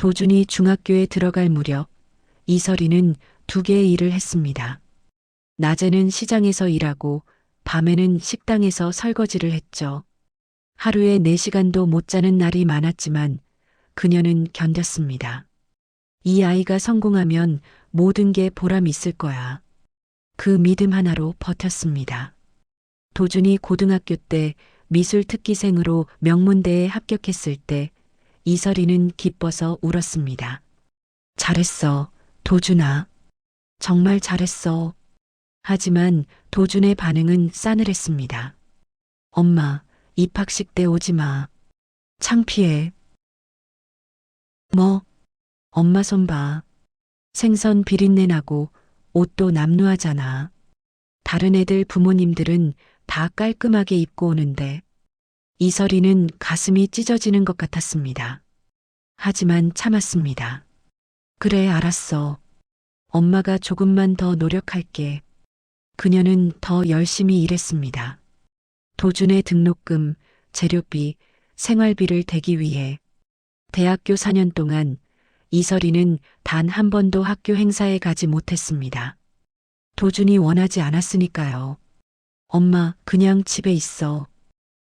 도준이 중학교에 들어갈 무렵 이설이는 두 개의 일을 했습니다. 낮에는 시장에서 일하고 밤에는 식당에서 설거지를 했죠. 하루에 4시간도 못 자는 날이 많았지만 그녀는 견뎠습니다. 이 아이가 성공하면 모든 게 보람 있을 거야. 그 믿음 하나로 버텼습니다. 도준이 고등학교 때 미술 특기생으로 명문대에 합격했을 때 이설이는 기뻐서 울었습니다. 잘했어, 도준아. 정말 잘했어. 하지만 도준의 반응은 싸늘했습니다. 엄마, 입학식 때 오지 마. 창피해. 뭐? 엄마 손 봐. 생선 비린내 나고 옷도 남루하잖아. 다른 애들 부모님들은 다 깔끔하게 입고 오는데 이설이는 가슴이 찢어지는 것 같았습니다. 하지만 참았습니다. 그래, 알았어. 엄마가 조금만 더 노력할게. 그녀는 더 열심히 일했습니다. 도준의 등록금, 재료비, 생활비를 대기 위해 대학교 4년 동안 이설이는 단 한 번도 학교 행사에 가지 못했습니다. 도준이 원하지 않았으니까요. 엄마, 그냥 집에 있어.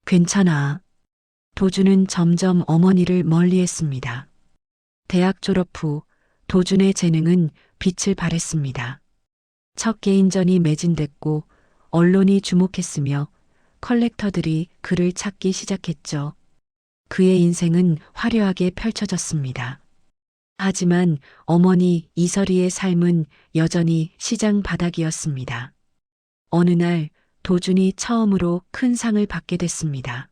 괜찮아. 도준은 점점 어머니를 멀리했습니다. 대학 졸업 후 도준의 재능은 빛을 발했습니다. 첫 개인전이 매진됐고 언론이 주목했으며 컬렉터들이 그를 찾기 시작했죠. 그의 인생은 화려하게 펼쳐졌습니다. 하지만 어머니 이설이의 삶은 여전히 시장 바닥이었습니다. 어느 날 도준이 처음으로 큰 상을 받게 됐습니다.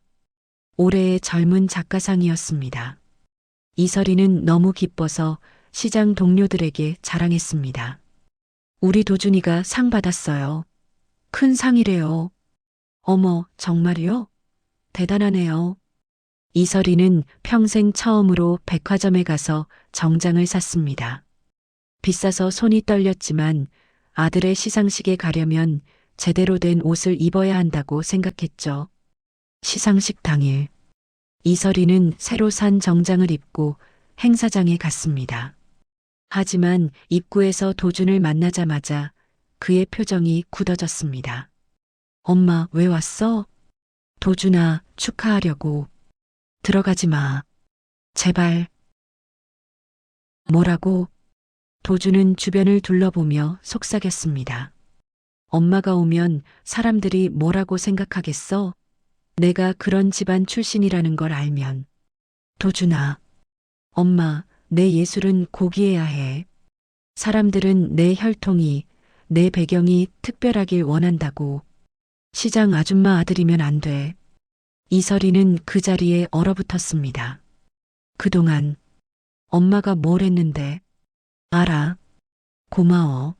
올해의 젊은 작가상이었습니다. 이설이는 너무 기뻐서 시장 동료들에게 자랑했습니다. 우리 도준이가 상 받았어요. 큰 상이래요. 어머, 정말요? 대단하네요. 이설이는 평생 처음으로 백화점에 가서 정장을 샀습니다. 비싸서 손이 떨렸지만 아들의 시상식에 가려면 제대로 된 옷을 입어야 한다고 생각했죠. 시상식 당일, 이설이는 새로 산 정장을 입고 행사장에 갔습니다. 하지만 입구에서 도준을 만나자마자 그의 표정이 굳어졌습니다. 엄마, 왜 왔어? 도준아, 축하하려고. 들어가지 마. 제발. 뭐라고? 도준은 주변을 둘러보며 속삭였습니다. 엄마가 오면 사람들이 뭐라고 생각하겠어? 내가 그런 집안 출신이라는 걸 알면. 도준아, 엄마, 내 예술은 고귀해야 해. 사람들은 내 혈통이, 내 배경이 특별하길 원한다고. 시장 아줌마 아들이면 안 돼. 이설이는 그 자리에 얼어붙었습니다. 그동안 엄마가 뭘 했는데? 알아. 고마워.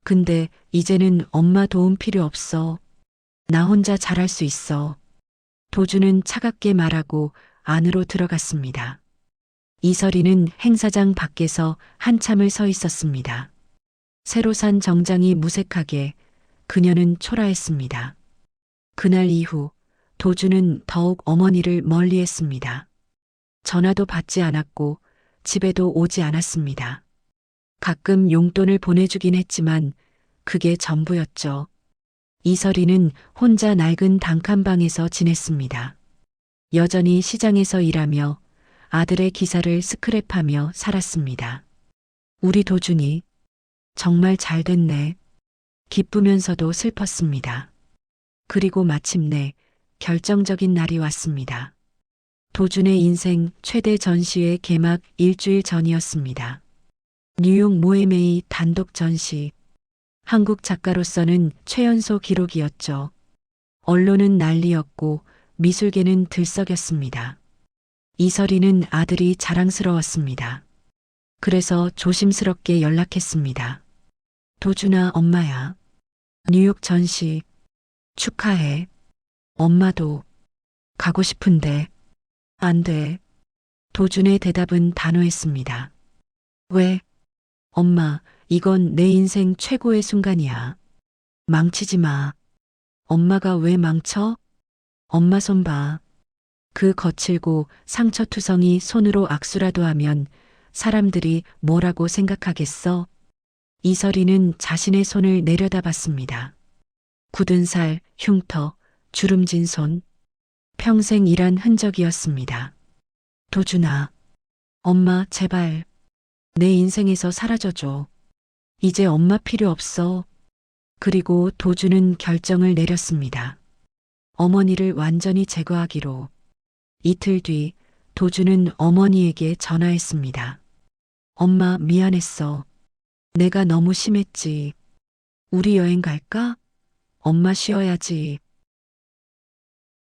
근데 이제는 엄마 도움 필요 없어. 나 혼자 잘할 수 있어. 도준은 차갑게 말하고 안으로 들어갔습니다. 이설이는 행사장 밖에서 한참을 서 있었습니다. 새로 산 정장이 무색하게 그녀는 초라했습니다. 그날 이후 도준은 더욱 어머니를 멀리했습니다. 전화도 받지 않았고 집에도 오지 않았습니다. 가끔 용돈을 보내주긴 했지만 그게 전부였죠. 이설이는 혼자 낡은 단칸방에서 지냈습니다. 여전히 시장에서 일하며 아들의 기사를 스크랩하며 살았습니다. 우리 도준이 정말 잘 됐네. 기쁘면서도 슬펐습니다. 그리고 마침내 결정적인 날이 왔습니다. 도준의 인생 최대 전시회 개막 일주일 전이었습니다. 뉴욕 모에메이 단독 전시. 한국 작가로서는 최연소 기록이었죠. 언론은 난리였고 미술계는 들썩였습니다. 이설이는 아들이 자랑스러웠습니다. 그래서 조심스럽게 연락했습니다. 도준아, 엄마야. 뉴욕 전시 축하해. 엄마도 가고 싶은데 안 돼. 도준의 대답은 단호했습니다. 왜? 엄마, 이건 내 인생 최고의 순간이야. 망치지 마. 엄마가 왜 망쳐? 엄마 손 봐. 그 거칠고 상처투성이 손으로 악수라도 하면 사람들이 뭐라고 생각하겠어? 이설이는 자신의 손을 내려다봤습니다. 굳은 살, 흉터, 주름진 손, 평생 일한 흔적이었습니다. 도준아, 엄마 제발 내 인생에서 사라져줘. 이제 엄마 필요 없어. 그리고 도준은 결정을 내렸습니다. 어머니를 완전히 제거하기로. 이틀 뒤 도준은 어머니에게 전화했습니다. 엄마 미안했어. 내가 너무 심했지. 우리 여행 갈까? 엄마 쉬어야지.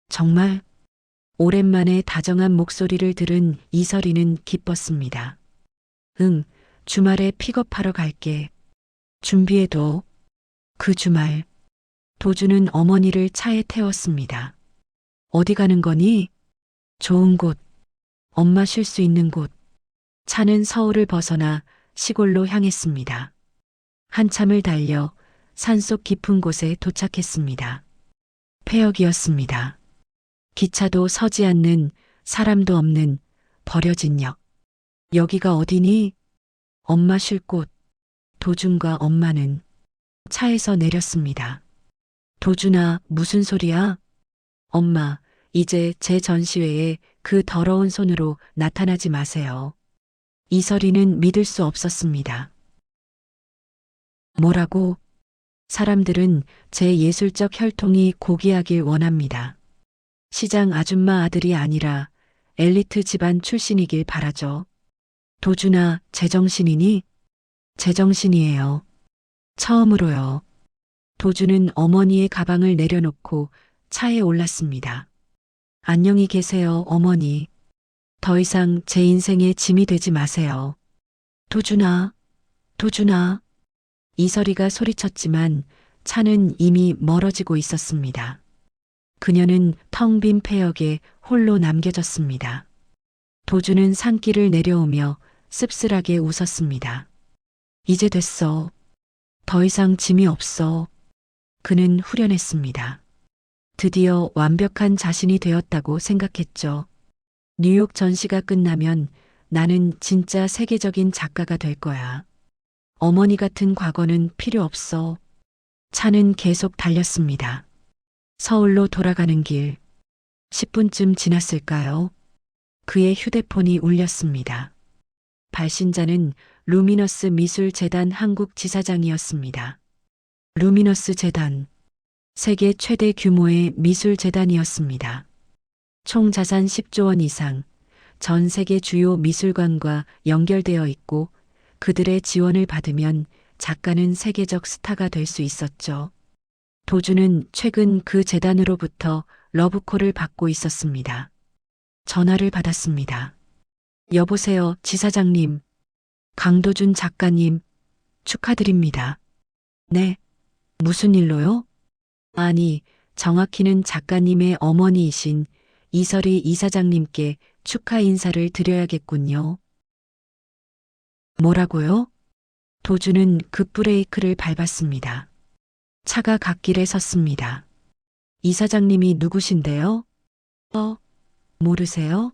정말 오랜만에 다정한 목소리를 들은 이설이는 기뻤습니다. 응, 주말에 픽업하러 갈게. 준비해둬. 그 주말 도준은 어머니를 차에 태웠습니다. 어디 가는 거니? 좋은 곳. 엄마 쉴 수 있는 곳. 차는 서울을 벗어나 시골로 향했습니다. 한참을 달려 산속 깊은 곳에 도착했습니다. 폐역이었습니다. 기차도 서지 않는, 사람도 없는 버려진 역. 여기가 어디니? 엄마 쉴 곳. 도준과 엄마는 차에서 내렸습니다. 도준아, 무슨 소리야? 엄마, 이제 제 전시회에 그 더러운 손으로 나타나지 마세요. 이설이는 믿을 수 없었습니다. 뭐라고? 사람들은 제 예술적 혈통이 고귀하길 원합니다. 시장 아줌마 아들이 아니라 엘리트 집안 출신이길 바라죠. 도준아, 제정신이니? 제정신이에요. 처음으로요. 도준은 어머니의 가방을 내려놓고 차에 올랐습니다. 안녕히 계세요, 어머니. 더 이상 제 인생의 짐이 되지 마세요. 도준아, 도준아. 이설이가 소리쳤지만 차는 이미 멀어지고 있었습니다. 그녀는 텅 빈 폐역에 홀로 남겨졌습니다. 도준은 산길을 내려오며 씁쓸하게 웃었습니다. 이제 됐어. 더 이상 짐이 없어. 그는 후련했습니다. 드디어 완벽한 자신이 되었다고 생각했죠. 뉴욕 전시가 끝나면 나는 진짜 세계적인 작가가 될 거야. 어머니 같은 과거는 필요 없어. 차는 계속 달렸습니다. 서울로 돌아가는 길. 10분쯤 지났을까요? 그의 휴대폰이 울렸습니다. 발신자는 루미너스 미술재단 한국 지사장이었습니다. 루미너스 재단. 세계 최대 규모의 미술재단이었습니다. 총 자산 10조 원 이상, 전 세계 주요 미술관과 연결되어 있고 그들의 지원을 받으면 작가는 세계적 스타가 될 수 있었죠. 도준은 최근 그 재단으로부터 러브콜을 받고 있었습니다. 전화를 받았습니다. 여보세요, 지사장님. 강도준 작가님, 축하드립니다. 네, 무슨 일로요? 아니, 정확히는 작가님의 어머니이신 이설이 이사장님께 축하 인사를 드려야겠군요. 뭐라고요? 도준은 급브레이크를 밟았습니다. 차가 갓길에 섰습니다. 이사장님이 누구신데요? 모르세요?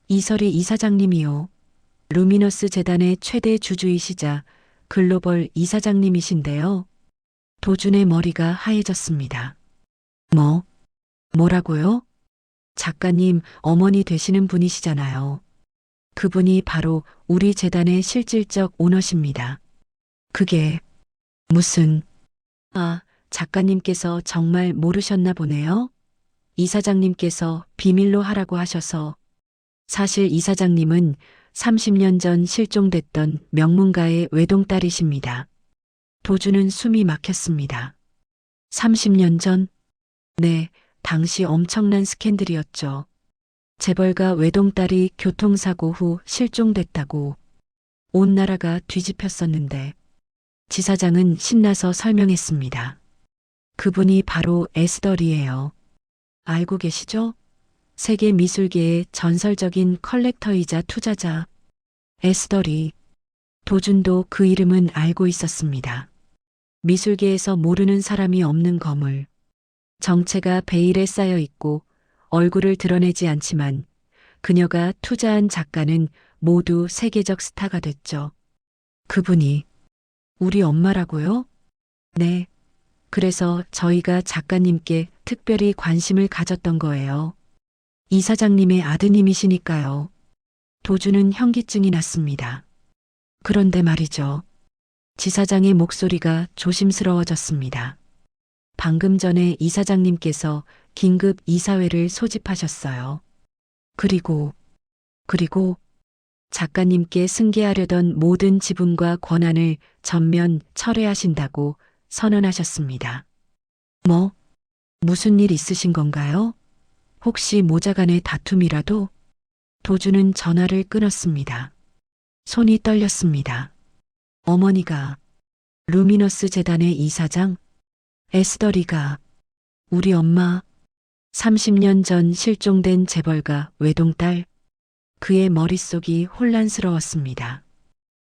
이설이 이사장님이요. 루미너스 재단의 최대 주주이시자 글로벌 이사장님이신데요. 도준의 머리가 하얘졌습니다. 뭐라고요? 작가님 어머니 되시는 분이시잖아요. 그분이 바로 우리 재단의 실질적 오너십니다. 그게 무슨... 작가님께서 정말 모르셨나 보네요. 이사장님께서 비밀로 하라고 하셔서. 사실 이사장님은 30년 전 실종됐던 명문가의 외동딸이십니다. 도준은 숨이 막혔습니다. 30년 전? 네, 당시 엄청난 스캔들이었죠. 재벌가 외동딸이 교통사고 후 실종됐다고. 온 나라가 뒤집혔었는데 지사장은 신나서 설명했습니다. 그분이 바로 에스더리예요. 알고 계시죠? 세계 미술계의 전설적인 컬렉터이자 투자자 에스더리. 도준도 그 이름은 알고 있었습니다. 미술계에서 모르는 사람이 없는 거물. 정체가 베일에 쌓여 있고 얼굴을 드러내지 않지만 그녀가 투자한 작가는 모두 세계적 스타가 됐죠. 그분이 우리 엄마라고요? 네. 그래서 저희가 작가님께 특별히 관심을 가졌던 거예요. 이사장님의 아드님이시니까요. 도주는 현기증이 났습니다. 그런데 말이죠. 지사장의 목소리가 조심스러워졌습니다. 방금 전에 이사장님께서 긴급 이사회를 소집하셨어요. 그리고 작가님께 승계하려던 모든 지분과 권한을 전면 철회하신다고 선언하셨습니다. 뭐? 무슨 일 있으신 건가요? 혹시 모자간의 다툼이라도? 도주는 전화를 끊었습니다. 손이 떨렸습니다. 어머니가 루미너스 재단의 이사장? 에스더리가 우리 엄마 30년 전 실종된 재벌가 외동딸. 그의 머릿속이 혼란스러웠습니다.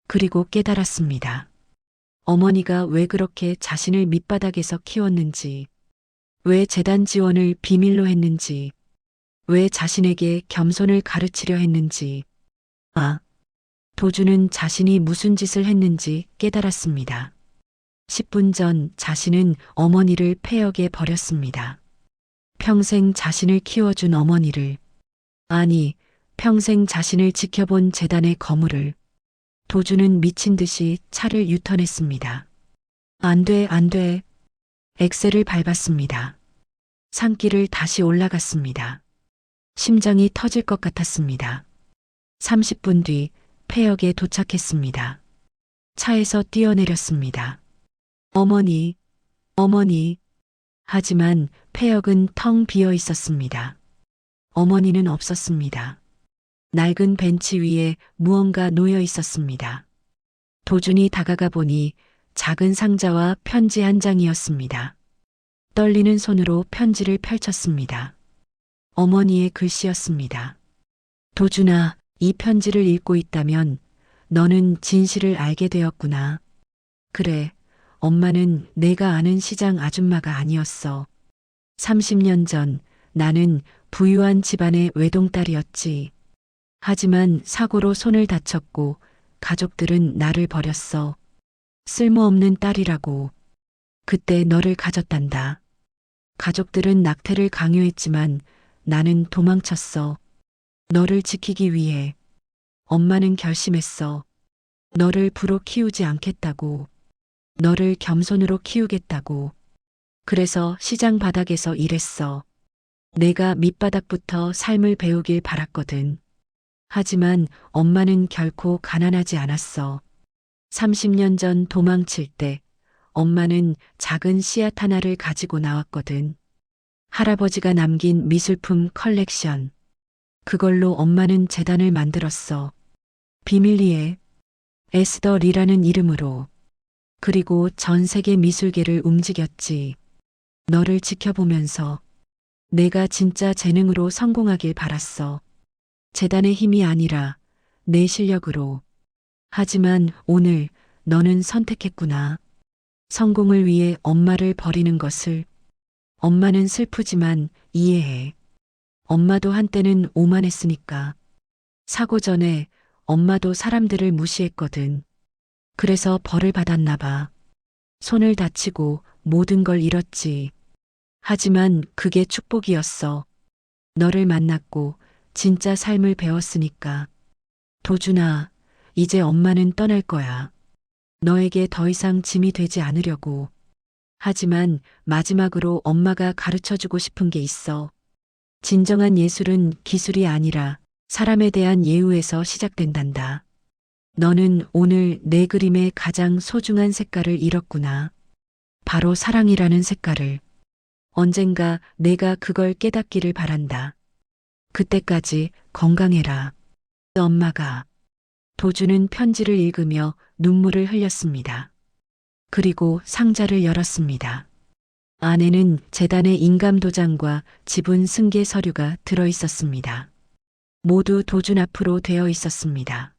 그리고 깨달았습니다. 어머니가 왜 그렇게 자신을 밑바닥에서 키웠는지, 왜 재단 지원을 비밀로 했는지, 왜 자신에게 겸손을 가르치려 했는지, 도주는 자신이 무슨 짓을 했는지 깨달았습니다. 10분 전 자신은 어머니를 폐역에 버렸습니다. 평생 자신을 키워준 어머니를, 아니, 평생 자신을 지켜본 재단의 거물을. 도주는 미친 듯이 차를 유턴했습니다. 안 돼. 엑셀을 밟았습니다. 산길을 다시 올라갔습니다. 심장이 터질 것 같았습니다. 30분 뒤 폐역에 도착했습니다. 차에서 뛰어내렸습니다. 어머니. 하지만 폐역은 텅 비어 있었습니다. 어머니는 없었습니다. 낡은 벤치 위에 무언가 놓여 있었습니다. 도준이 다가가 보니 작은 상자와 편지 한 장이었습니다. 떨리는 손으로 편지를 펼쳤습니다. 어머니의 글씨였습니다. 도준아, 이 편지를 읽고 있다면 너는 진실을 알게 되었구나. 그래, 엄마는 내가 아는 시장 아줌마가 아니었어. 30년 전 나는 부유한 집안의 외동딸이었지. 하지만 사고로 손을 다쳤고 가족들은 나를 버렸어. 쓸모없는 딸이라고. 그때 너를 가졌단다. 가족들은 낙태를 강요했지만 나는 도망쳤어. 너를 지키기 위해. 엄마는 결심했어. 너를 부로 키우지 않겠다고. 너를 겸손으로 키우겠다고. 그래서 시장 바닥에서 일했어. 내가 밑바닥부터 삶을 배우길 바랐거든. 하지만 엄마는 결코 가난하지 않았어. 30년 전 도망칠 때 엄마는 작은 씨앗 하나를 가지고 나왔거든. 할아버지가 남긴 미술품 컬렉션. 그걸로 엄마는 재단을 만들었어. 비밀리에 에스더 리라는 이름으로. 그리고 전 세계 미술계를 움직였지. 너를 지켜보면서 내가 진짜 재능으로 성공하길 바랐어. 재단의 힘이 아니라 내 실력으로. 하지만 오늘 너는 선택했구나. 성공을 위해 엄마를 버리는 것을. 엄마는 슬프지만 이해해. 엄마도 한때는 오만했으니까. 사고 전에 엄마도 사람들을 무시했거든. 그래서 벌을 받았나 봐. 손을 다치고 모든 걸 잃었지. 하지만 그게 축복이었어. 너를 만났고 진짜 삶을 배웠으니까. 도준아, 이제 엄마는 떠날 거야. 너에게 더 이상 짐이 되지 않으려고. 하지만 마지막으로 엄마가 가르쳐주고 싶은 게 있어. 진정한 예술은 기술이 아니라 사람에 대한 예우에서 시작된단다. 너는 오늘 내 그림의 가장 소중한 색깔을 잃었구나. 바로 사랑이라는 색깔을. 언젠가 내가 그걸 깨닫기를 바란다. 그때까지 건강해라. 엄마가. 도주는 편지를 읽으며 눈물을 흘렸습니다. 그리고 상자를 열었습니다. 안에는 재단의 인감도장과 지분 승계 서류가 들어 있었습니다. 모두 도준 앞으로 되어 있었습니다.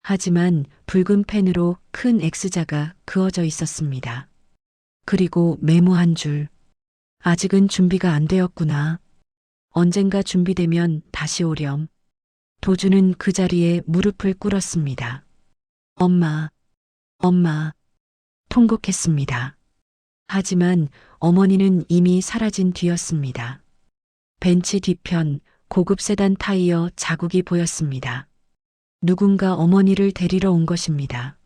하지만 붉은 펜으로 큰 X자가 그어져 있었습니다. 그리고 메모 한 줄. 아직은 준비가 안 되었구나. 언젠가 준비되면 다시 오렴. 도주는 그 자리에 무릎을 꿇었습니다. 엄마, 엄마, 통곡했습니다. 하지만 어머니는 이미 사라진 뒤였습니다. 벤치 뒤편 고급 세단 타이어 자국이 보였습니다. 누군가 어머니를 데리러 온 것입니다.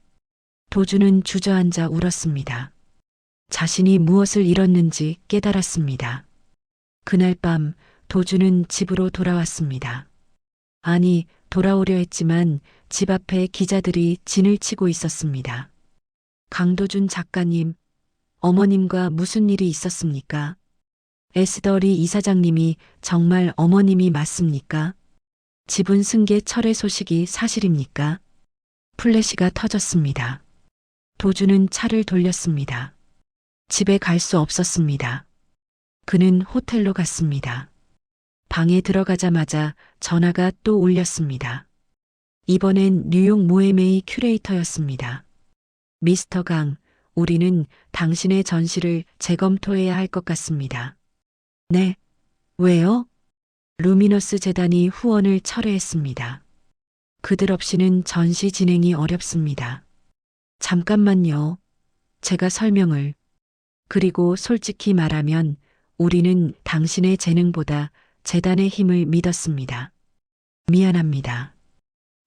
도주는 주저앉아 울었습니다. 자신이 무엇을 잃었는지 깨달았습니다. 그날 밤 도주는 집으로 돌아왔습니다. 아니, 돌아오려 했지만 집 앞에 기자들이 진을 치고 있었습니다. 강도준 작가님, 어머님과 무슨 일이 있었습니까? 에스더리 이사장님이 정말 어머님이 맞습니까? 지분 승계 철회 소식이 사실입니까? 플래시가 터졌습니다. 도주는 차를 돌렸습니다. 집에 갈 수 없었습니다. 그는 호텔로 갔습니다. 방에 들어가자마자 전화가 또 울렸습니다. 이번엔 뉴욕 모에메이 큐레이터였습니다. 미스터 강, 우리는 당신의 전시를 재검토해야 할 것 같습니다. 네, 왜요? 루미너스 재단이 후원을 철회했습니다. 그들 없이는 전시 진행이 어렵습니다. 잠깐만요. 제가 설명을. 그리고 솔직히 말하면 우리는 당신의 재능보다 재단의 힘을 믿었습니다. 미안합니다.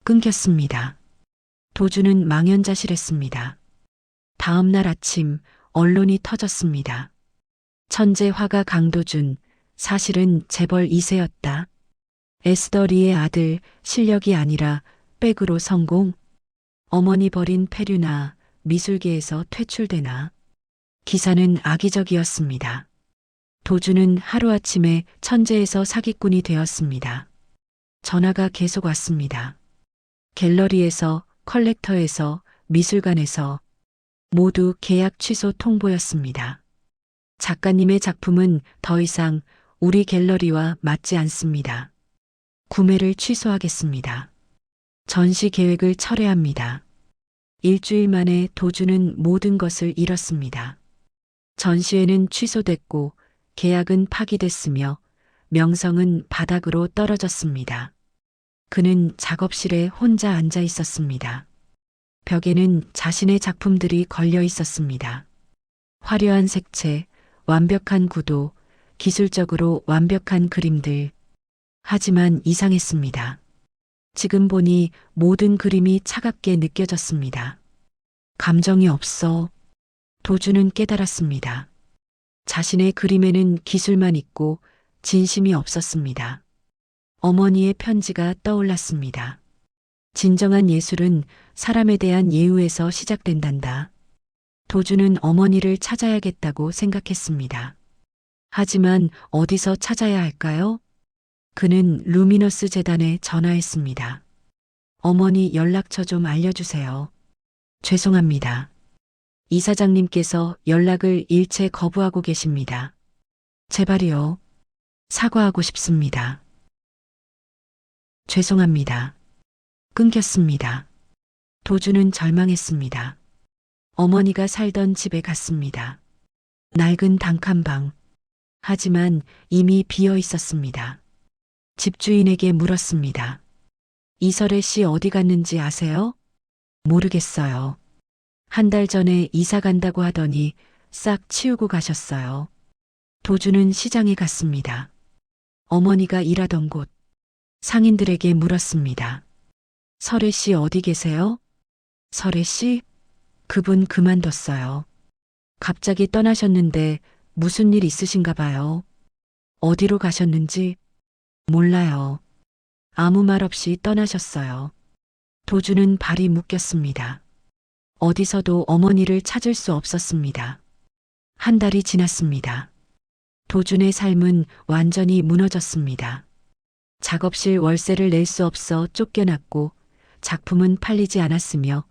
끊겼습니다. 도주는 망연자실했습니다. 다음 날 아침 언론이 터졌습니다. 천재 화가 강도준, 사실은 재벌 2세였다. 에스더리의 아들, 실력이 아니라 백으로 성공. 어머니 버린 페류나 미술계에서 퇴출되나. 기사는 악의적이었습니다. 도주는 하루아침에 천재에서 사기꾼이 되었습니다. 전화가 계속 왔습니다. 갤러리에서, 컬렉터에서, 미술관에서 모두 계약 취소 통보였습니다. 작가님의 작품은 더 이상 우리 갤러리와 맞지 않습니다. 구매를 취소하겠습니다. 전시 계획을 철회합니다. 일주일 만에 도주는 모든 것을 잃었습니다. 전시회는 취소됐고 계약은 파기됐으며 명성은 바닥으로 떨어졌습니다. 그는 작업실에 혼자 앉아 있었습니다. 벽에는 자신의 작품들이 걸려 있었습니다. 화려한 색채, 완벽한 구도, 기술적으로 완벽한 그림들. 하지만 이상했습니다. 지금 보니 모든 그림이 차갑게 느껴졌습니다. 감정이 없어. 도주는 깨달았습니다. 자신의 그림에는 기술만 있고 진심이 없었습니다. 어머니의 편지가 떠올랐습니다. 진정한 예술은 사람에 대한 예우에서 시작된단다. 도주는 어머니를 찾아야겠다고 생각했습니다. 하지만 어디서 찾아야 할까요? 그는 루미너스 재단에 전화했습니다. 어머니 연락처 좀 알려주세요. 죄송합니다. 이사장님께서 연락을 일체 거부하고 계십니다. 제발이요. 사과하고 싶습니다. 죄송합니다. 끊겼습니다. 도주는 절망했습니다. 어머니가 살던 집에 갔습니다. 낡은 단칸방. 하지만 이미 비어 있었습니다. 집주인에게 물었습니다. 이설혜 씨 어디 갔는지 아세요? 모르겠어요. 한 달 전에 이사 간다고 하더니 싹 치우고 가셨어요. 도주는 시장에 갔습니다. 어머니가 일하던 곳. 상인들에게 물었습니다. 설혜 씨 어디 계세요? 설혜 씨? 그분 그만뒀어요. 갑자기 떠나셨는데 무슨 일 있으신가 봐요. 어디로 가셨는지 몰라요. 아무 말 없이 떠나셨어요. 도주는 발이 묶였습니다. 어디서도 어머니를 찾을 수 없었습니다. 한 달이 지났습니다. 도준의 삶은 완전히 무너졌습니다. 작업실 월세를 낼 수 없어 쫓겨났고 작품은 팔리지 않았으며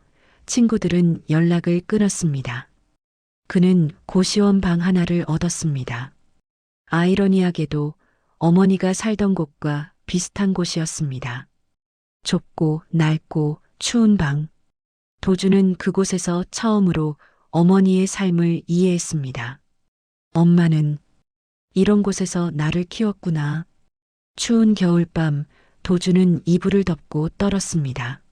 친구들은 연락을 끊었습니다. 그는 고시원 방 하나를 얻었습니다. 아이러니하게도 어머니가 살던 곳과 비슷한 곳이었습니다. 좁고 낡고 추운 방. 도주는 그곳에서 처음으로 어머니의 삶을 이해했습니다. 엄마는 이런 곳에서 나를 키웠구나. 추운 겨울밤 도주는 이불을 덮고 떨었습니다.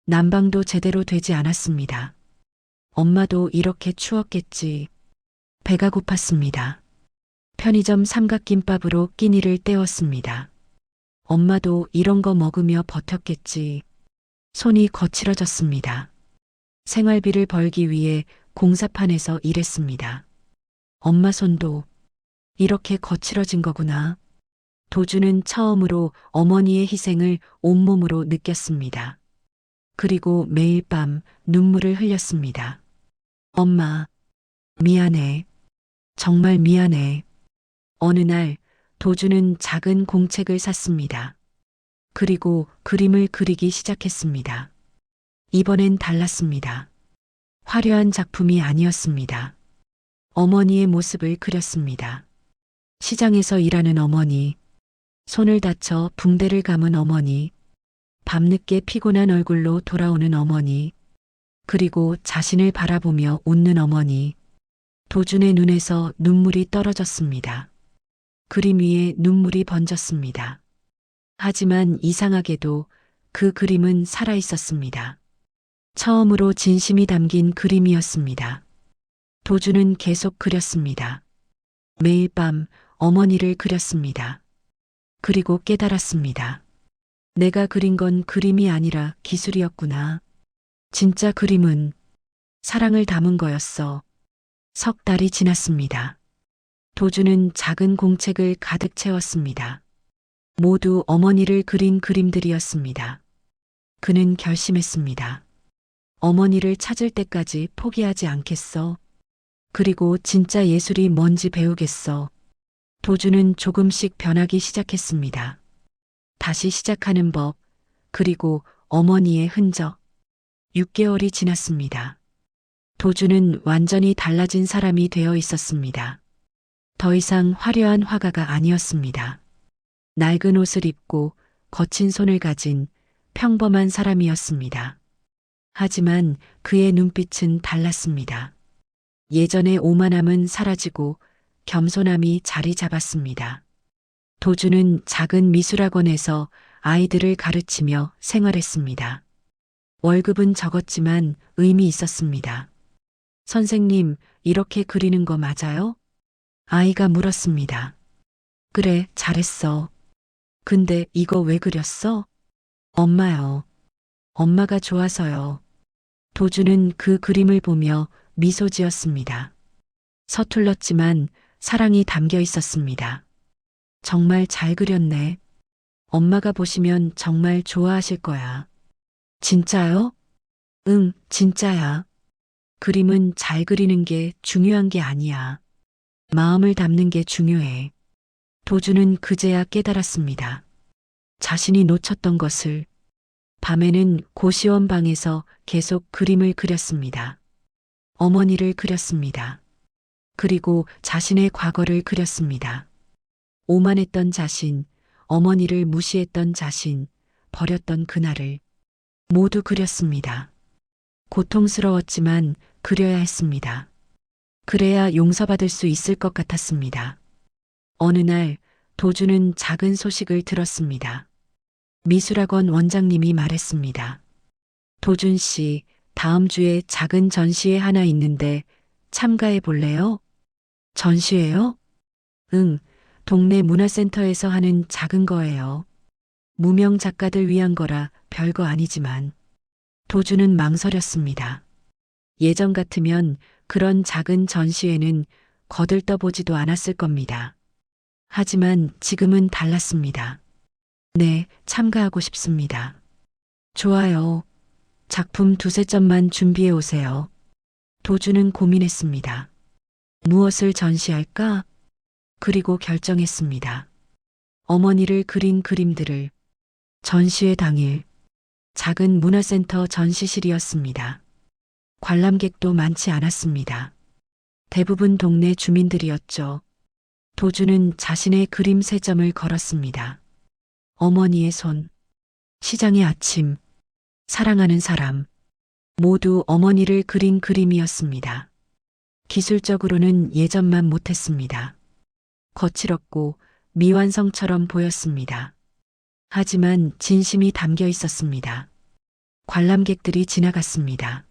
난방도 제대로 되지 않았습니다. 엄마도 이렇게 추웠겠지. 배가 고팠습니다. 편의점 삼각김밥으로 끼니를 때웠습니다. 엄마도 이런 거 먹으며 버텼겠지. 손이 거칠어졌습니다. 생활비를 벌기 위해 공사판에서 일했습니다. 엄마 손도 이렇게 거칠어진 거구나. 도주는 처음으로 어머니의 희생을 온몸으로 느꼈습니다. 그리고 매일 밤 눈물을 흘렸습니다. 엄마, 미안해. 정말 미안해. 어느 날 도주는 작은 공책을 샀습니다. 그리고 그림을 그리기 시작했습니다. 이번엔 달랐습니다. 화려한 작품이 아니었습니다. 어머니의 모습을 그렸습니다. 시장에서 일하는 어머니, 손을 다쳐 붕대를 감은 어머니, 밤늦게 피곤한 얼굴로 돌아오는 어머니, 그리고 자신을 바라보며 웃는 어머니. 도준의 눈에서 눈물이 떨어졌습니다. 그림 위에 눈물이 번졌습니다. 하지만 이상하게도 그 그림은 살아 있었습니다. 처음으로 진심이 담긴 그림이었습니다. 도준은 계속 그렸습니다. 매일 밤 어머니를 그렸습니다. 그리고 깨달았습니다. 내가 그린 건 그림이 아니라 기술이었구나. 진짜 그림은 사랑을 담은 거였어. 석 달이 지났습니다. 도주는 작은 공책을 가득 채웠습니다. 모두 어머니를 그린 그림들이었습니다. 그는 결심했습니다. 어머니를 찾을 때까지 포기하지 않겠어. 그리고 진짜 예술이 뭔지 배우겠어. 도주는 조금씩 변하기 시작했습니다. 다시 시작하는 법, 그리고 어머니의 흔적. 6개월이 지났습니다. 도주는 완전히 달라진 사람이 되어 있었습니다. 더 이상 화려한 화가가 아니었습니다. 낡은 옷을 입고 거친 손을 가진 평범한 사람이었습니다. 하지만 그의 눈빛은 달랐습니다. 예전의 오만함은 사라지고 겸손함이 자리 잡았습니다. 도주는 작은 미술학원에서 아이들을 가르치며 생활했습니다. 월급은 적었지만 의미 있었습니다. 선생님, 이렇게 그리는 거 맞아요? 아이가 물었습니다. 그래, 잘했어. 근데 이거 왜 그렸어? 엄마요. 엄마가 좋아서요. 도주는 그 그림을 보며 미소 지었습니다. 서툴렀지만 사랑이 담겨 있었습니다. 정말 잘 그렸네. 엄마가 보시면 정말 좋아하실 거야. 진짜요? 응, 진짜야. 그림은 잘 그리는 게 중요한 게 아니야. 마음을 담는 게 중요해. 도주는 그제야 깨달았습니다. 자신이 놓쳤던 것을. 밤에는 고시원 방에서 계속 그림을 그렸습니다. 어머니를 그렸습니다. 그리고 자신의 과거를 그렸습니다. 오만했던 자신, 어머니를 무시했던 자신, 버렸던 그날을 모두 그렸습니다. 고통스러웠지만 그려야 했습니다. 그래야 용서받을 수 있을 것 같았습니다. 어느 날 도주는 작은 소식을 들었습니다. 미술학원 원장님이 말했습니다. 도준 씨, 다음 주에 작은 전시회 하나 있는데 참가해 볼래요? 전시회요? 응, 동네 문화센터에서 하는 작은 거예요. 무명 작가들 위한 거라 별거 아니지만. 도주는 망설였습니다. 예전 같으면 그런 작은 전시회는 거들떠보지도 않았을 겁니다. 하지만 지금은 달랐습니다. 네, 참가하고 싶습니다. 좋아요. 작품 두세 점만 준비해 오세요. 도주는 고민했습니다. 무엇을 전시할까? 그리고 결정했습니다. 어머니를 그린 그림들을. 전시회 당일 작은 문화센터 전시실이었습니다. 관람객도 많지 않았습니다. 대부분 동네 주민들이었죠. 도주는 자신의 그림 세 점을 걸었습니다. 어머니의 손, 시장의 아침, 사랑하는 사람, 모두 어머니를 그린 그림이었습니다. 기술적으로는 예전만 못했습니다. 거칠었고 미완성처럼 보였습니다. 하지만 진심이 담겨 있었습니다. 관람객들이 지나갔습니다.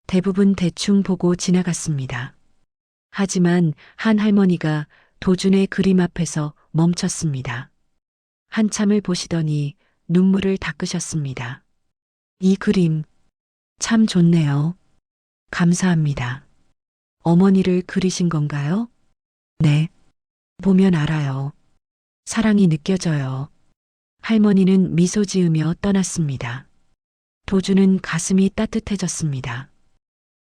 대부분 대충 보고 지나갔습니다. 하지만 한 할머니가 도준의 그림 앞에서 멈췄습니다. 한참을 보시더니 눈물을 닦으셨습니다. 이 그림 참 좋네요. 감사합니다. 어머니를 그리신 건가요? 네. 보면 알아요. 사랑이 느껴져요. 할머니는 미소 지으며 떠났습니다. 도준은 가슴이 따뜻해졌습니다.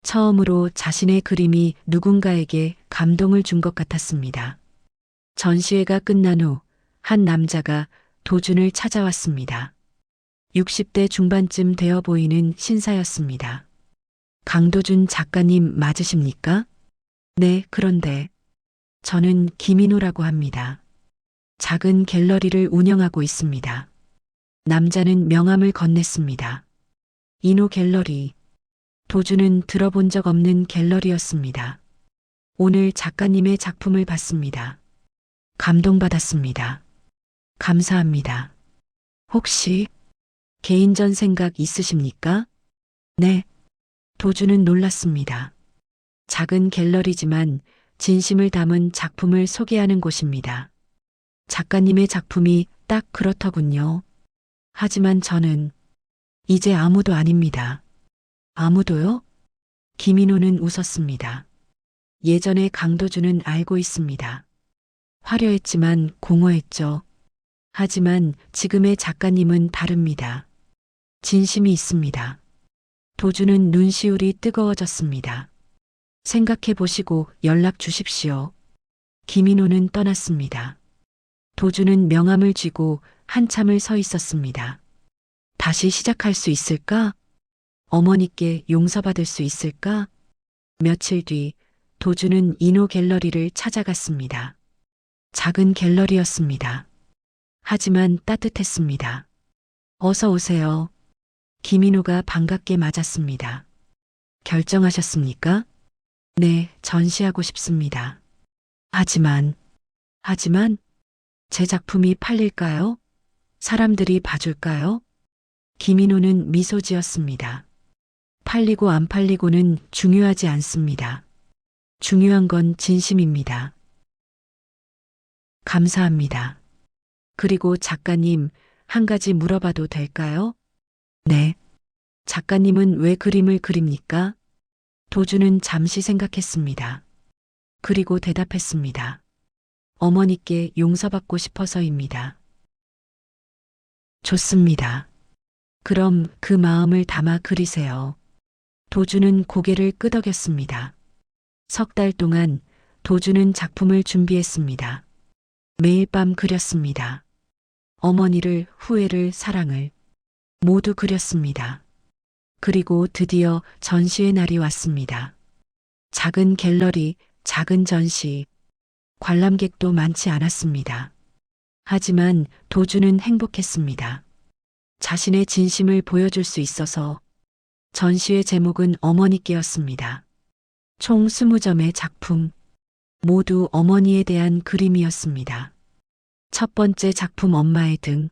처음으로 자신의 그림이 누군가에게 감동을 준 것 같았습니다. 전시회가 끝난 후 한 남자가 도준을 찾아왔습니다. 60대 중반쯤 되어 보이는 신사였습니다. 강도준 작가님 맞으십니까? 네, 그런데 저는 김인호라고 합니다. 작은 갤러리를 운영하고 있습니다. 남자는 명함을 건넸습니다. 인호 갤러리. 도준은 들어본 적 없는 갤러리였습니다. 오늘 작가님의 작품을 봤습니다. 감동받았습니다. 감사합니다. 혹시 개인전 생각 있으십니까? 네. 도준은 놀랐습니다. 작은 갤러리지만 진심을 담은 작품을 소개하는 곳입니다. 작가님의 작품이 딱 그렇더군요. 하지만 저는 이제 아무도 아닙니다. 아무도요? 김인호는 웃었습니다. 예전에 강도준은 알고 있습니다. 화려했지만 공허했죠. 하지만 지금의 작가님은 다릅니다. 진심이 있습니다. 도준은 눈시울이 뜨거워졌습니다. 생각해 보시고 연락 주십시오. 김인호는 떠났습니다. 도준은 명함을 쥐고 한참을 서 있었습니다. 다시 시작할 수 있을까? 어머니께 용서받을 수 있을까? 며칠 뒤 도준은 인호 갤러리를 찾아갔습니다. 작은 갤러리였습니다. 하지만 따뜻했습니다. 어서 오세요. 김인호가 반갑게 맞았습니다. 결정하셨습니까? 네, 전시하고 싶습니다. 하지만 제 작품이 팔릴까요? 사람들이 봐줄까요? 김인호는 미소 지었습니다. 팔리고 안 팔리고는 중요하지 않습니다. 중요한 건 진심입니다. 감사합니다. 그리고 작가님, 한 가지 물어봐도 될까요? 네. 작가님은 왜 그림을 그립니까? 도준은 잠시 생각했습니다. 그리고 대답했습니다. 어머니께 용서받고 싶어서입니다. 좋습니다. 그럼 그 마음을 담아 그리세요. 도준은 고개를 끄덕였습니다. 석 달 동안 도준은 작품을 준비했습니다. 매일 밤 그렸습니다. 어머니를, 후회를, 사랑을 모두 그렸습니다. 그리고 드디어 전시회 날이 왔습니다. 작은 갤러리, 작은 전시, 관람객도 많지 않았습니다. 하지만 도준은 행복했습니다. 자신의 진심을 보여줄 수 있어서. 전시회 제목은 어머니께였습니다. 총 20점의 작품, 모두 어머니에 대한 그림이었습니다. 첫 번째 작품 엄마의 등,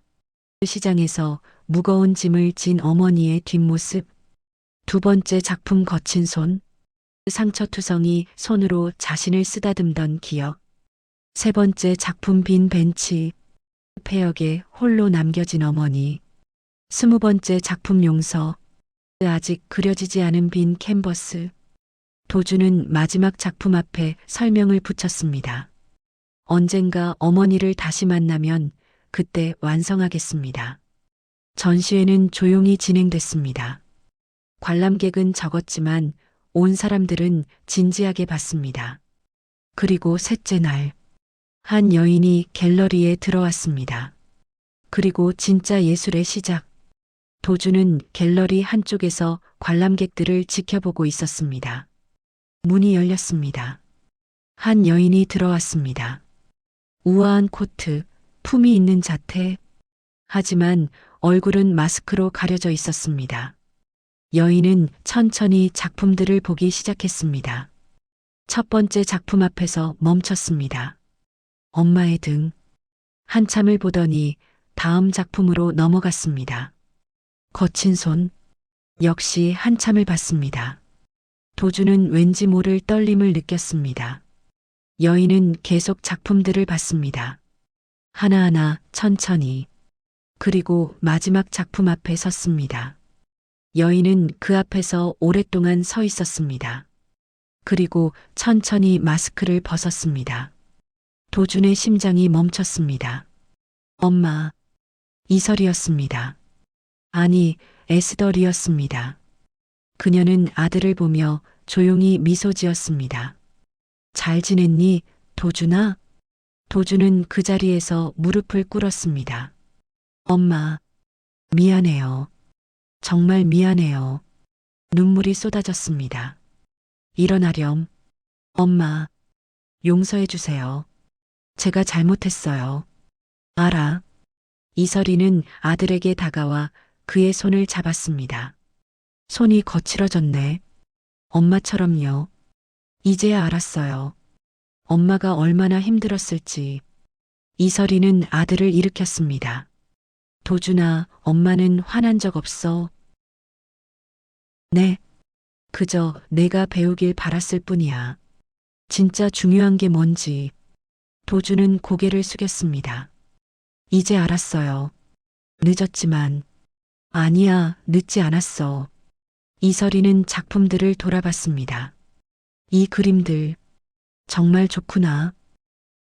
시장에서 무거운 짐을 진 어머니의 뒷모습. 두 번째 작품 거친 손, 상처투성이 손으로 자신을 쓰다듬던 기억. 세 번째 작품 빈 벤치, 폐역에 홀로 남겨진 어머니. 20번째 작품 용서, 아직 그려지지 않은 빈 캔버스. 도준은 마지막 작품 앞에 설명을 붙였습니다. 언젠가 어머니를 다시 만나면 그때 완성하겠습니다. 전시회는 조용히 진행됐습니다. 관람객은 적었지만 온 사람들은 진지하게 봤습니다. 그리고 셋째 날, 한 여인이 갤러리에 들어왔습니다. 그리고 진짜 예술의 시작. 도준은 갤러리 한쪽에서 관람객들을 지켜보고 있었습니다. 문이 열렸습니다. 한 여인이 들어왔습니다. 우아한 코트, 품이 있는 자태. 하지만 얼굴은 마스크로 가려져 있었습니다. 여인은 천천히 작품들을 보기 시작했습니다. 첫 번째 작품 앞에서 멈췄습니다. 엄마의 등. 한참을 보더니 다음 작품으로 넘어갔습니다. 거친 손. 역시 한참을 봤습니다. 도주는 왠지 모를 떨림을 느꼈습니다. 여인은 계속 작품들을 봤습니다. 하나하나 천천히. 그리고 마지막 작품 앞에 섰습니다. 여인은 그 앞에서 오랫동안 서 있었습니다. 그리고 천천히 마스크를 벗었습니다. 도준의 심장이 멈췄습니다. 엄마. 이설이었습니다. 아니, 에스더리였습니다. 그녀는 아들을 보며 조용히 미소 지었습니다. 잘 지냈니, 도준아? 도준은 그 자리에서 무릎을 꿇었습니다. 엄마, 미안해요. 정말 미안해요. 눈물이 쏟아졌습니다. 일어나렴. 엄마, 용서해 주세요. 제가 잘못했어요. 알아. 이설이는 아들에게 다가와 그의 손을 잡았습니다. 손이 거칠어졌네. 엄마처럼요. 이제야 알았어요. 엄마가 얼마나 힘들었을지. 이설이는 아들을 일으켰습니다. 도준아, 엄마는 화난 적 없어. 네. 그저 내가 배우길 바랐을 뿐이야. 진짜 중요한 게 뭔지. 도준은 고개를 숙였습니다. 이제 알았어요. 늦었지만. 아니야, 늦지 않았어. 이설이는 작품들을 돌아봤습니다. 이 그림들. 정말 좋구나.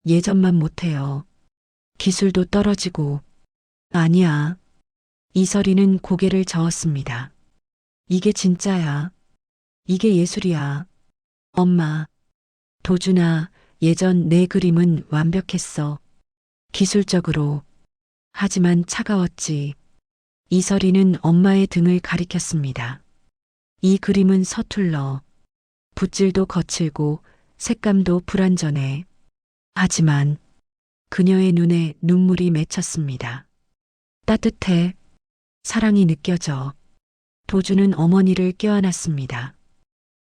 예전만 못해요. 기술도 떨어지고. 아니야. 이설이는 고개를 저었습니다. 이게 진짜야. 이게 예술이야. 엄마. 도준아, 예전 내 그림은 완벽했어. 기술적으로. 하지만 차가웠지. 이설이는 엄마의 등을 가리켰습니다. 이 그림은 서툴러. 붓질도 거칠고 색감도 불완전해. 하지만 그녀의 눈에 눈물이 맺혔습니다. 따뜻해. 사랑이 느껴져. 도준은 어머니를 껴안았습니다.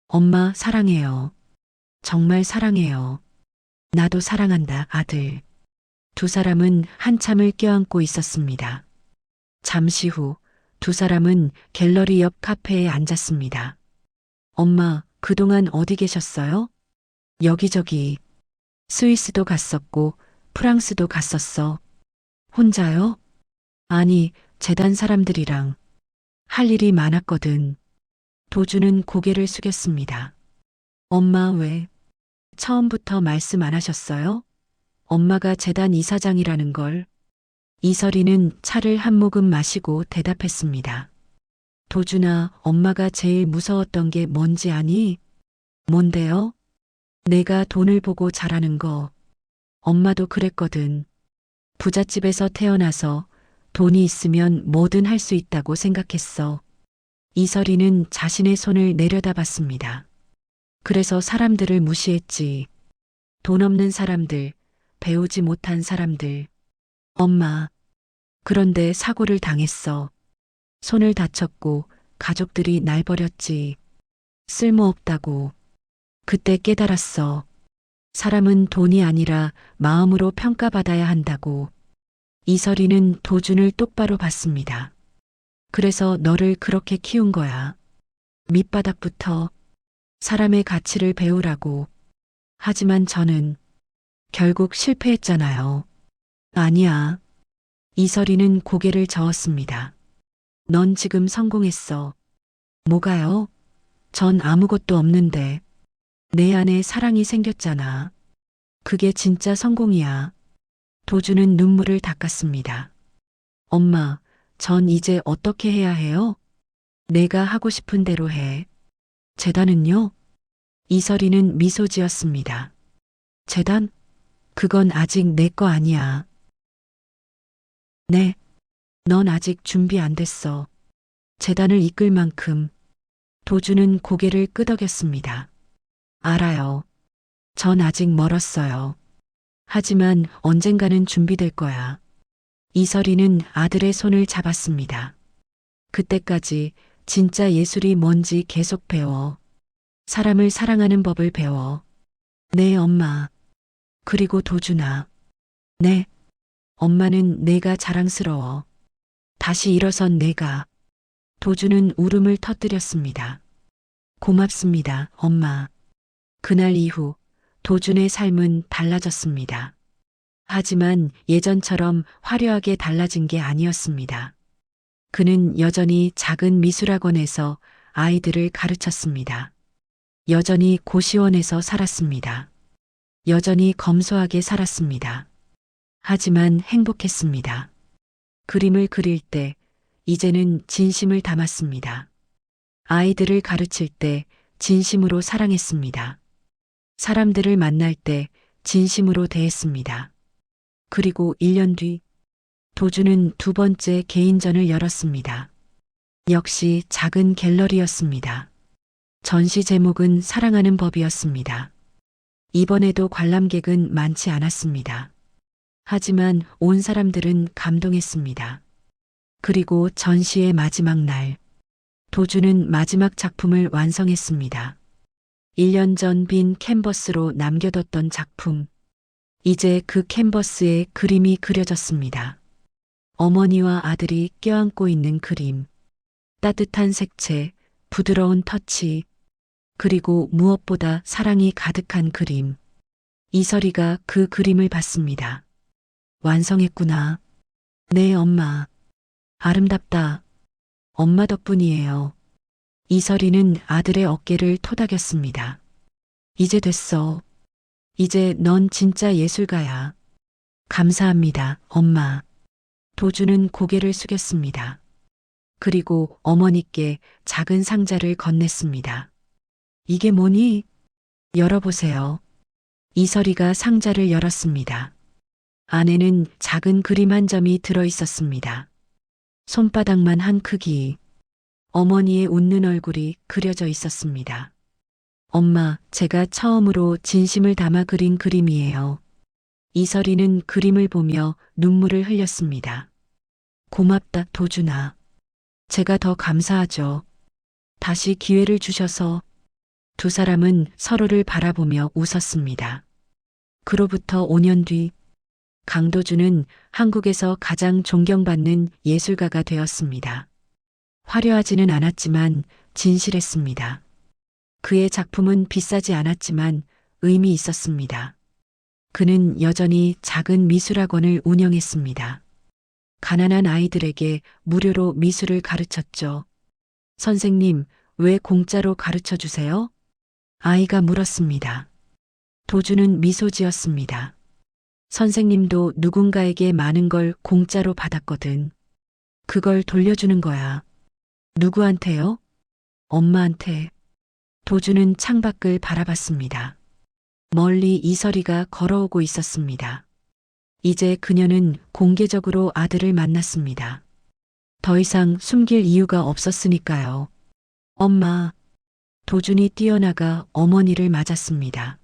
엄마 사랑해요. 정말 사랑해요. 나도 사랑한다, 아들. 두 사람은 한참을 껴안고 있었습니다. 잠시 후 두 사람은 갤러리 옆 카페에 앉았습니다. 엄마, 그동안 어디 계셨어요? 여기저기. 스위스도 갔었고 프랑스도 갔었어. 혼자요? 아니, 재단 사람들이랑. 할 일이 많았거든. 도주는 고개를 숙였습니다. 엄마 왜? 처음부터 말씀 안 하셨어요? 엄마가 재단 이사장이라는 걸. 이설이는 차를 한 모금 마시고 대답했습니다. 도준아, 엄마가 제일 무서웠던 게 뭔지 아니? 뭔데요? 내가 돈을 보고 자라는 거. 엄마도 그랬거든. 부잣집에서 태어나서 돈이 있으면 뭐든 할 수 있다고 생각했어. 이설이는 자신의 손을 내려다봤습니다. 그래서 사람들을 무시했지. 돈 없는 사람들, 배우지 못한 사람들. 엄마. 그런데 사고를 당했어. 손을 다쳤고 가족들이 날 버렸지. 쓸모없다고. 그때 깨달았어. 사람은 돈이 아니라 마음으로 평가받아야 한다고. 이설이는 도준을 똑바로 봤습니다. 그래서 너를 그렇게 키운 거야. 밑바닥부터 사람의 가치를 배우라고. 하지만 저는 결국 실패했잖아요. 아니야. 이설이는 고개를 저었습니다. 넌 지금 성공했어. 뭐가요? 전 아무것도 없는데. 내 안에 사랑이 생겼잖아. 그게 진짜 성공이야. 도주는 눈물을 닦았습니다. 엄마, 전 이제 어떻게 해야 해요? 내가 하고 싶은 대로 해. 재단은요? 이설이는 미소 지었습니다. 재단? 그건 아직 내 거 아니야. 네. 넌 아직 준비 안 됐어. 재단을 이끌 만큼. 도주는 고개를 끄덕였습니다. 알아요. 전 아직 멀었어요. 하지만 언젠가는 준비될 거야. 이설이는 아들의 손을 잡았습니다. 그때까지 진짜 예술이 뭔지 계속 배워. 사람을 사랑하는 법을 배워. 네, 엄마. 그리고 도준아. 네. 엄마는 내가 자랑스러워. 다시 일어선 내가. 도주는 울음을 터뜨렸습니다. 고맙습니다, 엄마. 그날 이후 도준의 삶은 달라졌습니다. 하지만 예전처럼 화려하게 달라진 게 아니었습니다. 그는 여전히 작은 미술학원에서 아이들을 가르쳤습니다. 여전히 고시원에서 살았습니다. 여전히 검소하게 살았습니다. 하지만 행복했습니다. 그림을 그릴 때 이제는 진심을 담았습니다. 아이들을 가르칠 때 진심으로 사랑했습니다. 사람들을 만날 때 진심으로 대했습니다. 그리고 1년 뒤 도주는 두 번째 개인전을 열었습니다. 역시 작은 갤러리였습니다. 전시 제목은 사랑하는 법이었습니다. 이번에도 관람객은 많지 않았습니다. 하지만 온 사람들은 감동했습니다. 그리고 전시의 마지막 날, 도주는 마지막 작품을 완성했습니다. 1년 전 빈 캔버스로 남겨뒀던 작품. 이제 그 캔버스에 그림이 그려졌습니다. 어머니와 아들이 껴안고 있는 그림. 따뜻한 색채, 부드러운 터치, 그리고 무엇보다 사랑이 가득한 그림. 이설이가 그 그림을 봤습니다. 완성했구나. 네, 엄마. 아름답다. 엄마 덕분이에요. 이설이는 아들의 어깨를 토닥였습니다. 이제 됐어. 이제 넌 진짜 예술가야. 감사합니다, 엄마. 도주는 고개를 숙였습니다. 그리고 어머니께 작은 상자를 건넸습니다. 이게 뭐니? 열어보세요. 이설이가 상자를 열었습니다. 안에는 작은 그림 한 점이 들어 있었습니다. 손바닥만 한 크기. 어머니의 웃는 얼굴이 그려져 있었습니다. 엄마, 제가 처음으로 진심을 담아 그린 그림이에요. 이설이는 그림을 보며 눈물을 흘렸습니다. 고맙다, 도준아. 제가 더 감사하죠. 다시 기회를 주셔서. 두 사람은 서로를 바라보며 웃었습니다. 그로부터 5년 뒤, 강도준은 한국에서 가장 존경받는 예술가가 되었습니다. 화려하지는 않았지만 진실했습니다. 그의 작품은 비싸지 않았지만 의미 있었습니다. 그는 여전히 작은 미술학원을 운영했습니다. 가난한 아이들에게 무료로 미술을 가르쳤죠. 선생님, 왜 공짜로 가르쳐 주세요? 아이가 물었습니다. 도주는 미소 지었습니다. 선생님도 누군가에게 많은 걸 공짜로 받았거든. 그걸 돌려주는 거야. 누구한테요? 엄마한테. 도주는 창밖을 바라봤습니다. 멀리 이설이가 걸어오고 있었습니다. 이제 그녀는 공개적으로 아들을 만났습니다. 더 이상 숨길 이유가 없었으니까요. 엄마. 도준이 뛰어나가 어머니를 맞았습니다.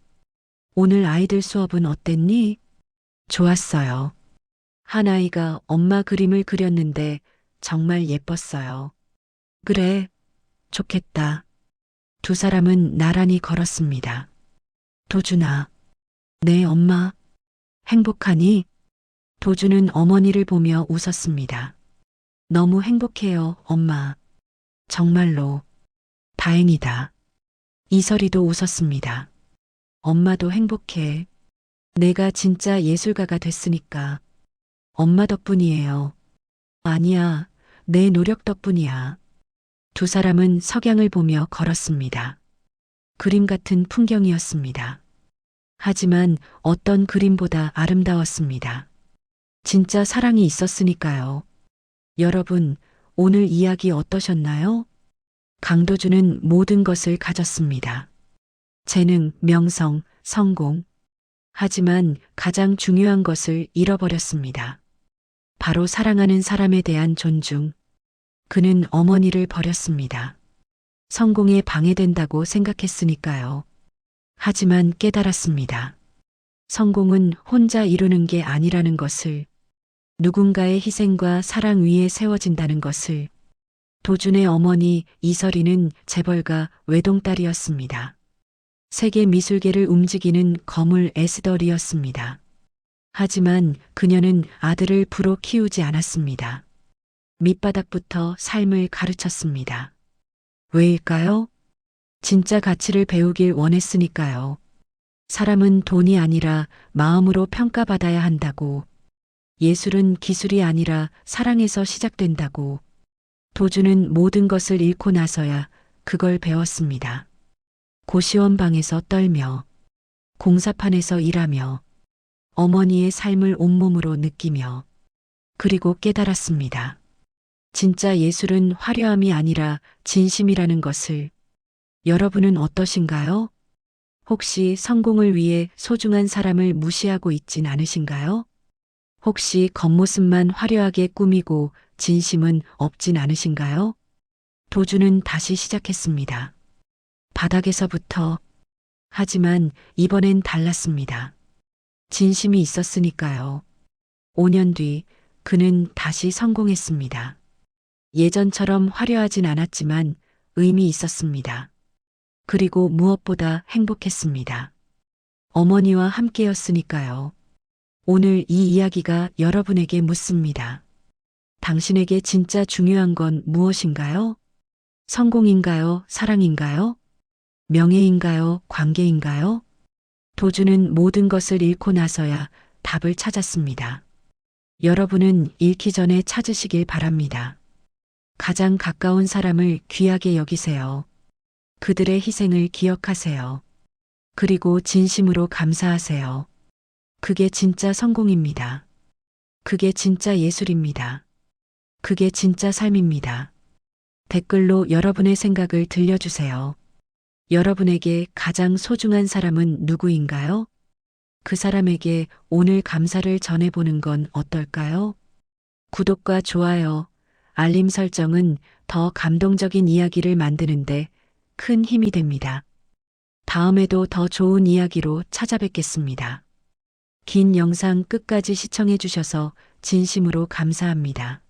오늘 아이들 수업은 어땠니? 좋았어요. 한 아이가 엄마 그림을 그렸는데 정말 예뻤어요. 그래, 좋겠다. 두 사람은 나란히 걸었습니다. 도준아. 네, 엄마. 행복하니? 도준은 어머니를 보며 웃었습니다. 너무 행복해요, 엄마. 정말로. 다행이다. 이설이도 웃었습니다. 엄마도 행복해. 내가 진짜 예술가가 됐으니까. 엄마 덕분이에요. 아니야, 내 노력 덕분이야. 두 사람은 석양을 보며 걸었습니다. 그림 같은 풍경이었습니다. 하지만 어떤 그림보다 아름다웠습니다. 진짜 사랑이 있었으니까요. 여러분, 오늘 이야기 어떠셨나요? 강도준은 모든 것을 가졌습니다. 재능, 명성, 성공. 하지만 가장 중요한 것을 잃어버렸습니다. 바로 사랑하는 사람에 대한 존중. 그는 어머니를 버렸습니다. 성공에 방해된다고 생각했으니까요. 하지만 깨달았습니다. 성공은 혼자 이루는 게 아니라는 것을, 누군가의 희생과 사랑 위에 세워진다는 것을. 도준의 어머니 이설이는 재벌가 외동딸이었습니다. 세계 미술계를 움직이는 거물 에스더리였습니다. 하지만 그녀는 아들을 부로 키우지 않았습니다. 밑바닥부터 삶을 가르쳤습니다. 왜일까요? 진짜 가치를 배우길 원했으니까요. 사람은 돈이 아니라 마음으로 평가받아야 한다고. 예술은 기술이 아니라 사랑에서 시작된다고. 도주는 모든 것을 잃고 나서야 그걸 배웠습니다. 고시원 방에서 떨며, 공사판에서 일하며, 어머니의 삶을 온몸으로 느끼며, 그리고 깨달았습니다. 진짜 예술은 화려함이 아니라 진심이라는 것을. 여러분은 어떠신가요? 혹시 성공을 위해 소중한 사람을 무시하고 있진 않으신가요? 혹시 겉모습만 화려하게 꾸미고 진심은 없진 않으신가요? 도주는 다시 시작했습니다. 바닥에서부터. 하지만 이번엔 달랐습니다. 진심이 있었으니까요. 5년 뒤 그는 다시 성공했습니다. 예전처럼 화려하진 않았지만 의미 있었습니다. 그리고 무엇보다 행복했습니다. 어머니와 함께였으니까요. 오늘 이 이야기가 여러분에게 묻습니다. 당신에게 진짜 중요한 건 무엇인가요? 성공인가요? 사랑인가요? 명예인가요? 관계인가요? 도주는 모든 것을 잃고 나서야 답을 찾았습니다. 여러분은 잃기 전에 찾으시길 바랍니다. 가장 가까운 사람을 귀하게 여기세요. 그들의 희생을 기억하세요. 그리고 진심으로 감사하세요. 그게 진짜 성공입니다. 그게 진짜 예술입니다. 그게 진짜 삶입니다. 댓글로 여러분의 생각을 들려주세요. 여러분에게 가장 소중한 사람은 누구인가요? 그 사람에게 오늘 감사를 전해보는 건 어떨까요? 구독과 좋아요, 알림 설정은 더 감동적인 이야기를 만드는데 큰 힘이 됩니다. 다음에도 더 좋은 이야기로 찾아뵙겠습니다. 긴 영상 끝까지 시청해 주셔서 진심으로 감사합니다.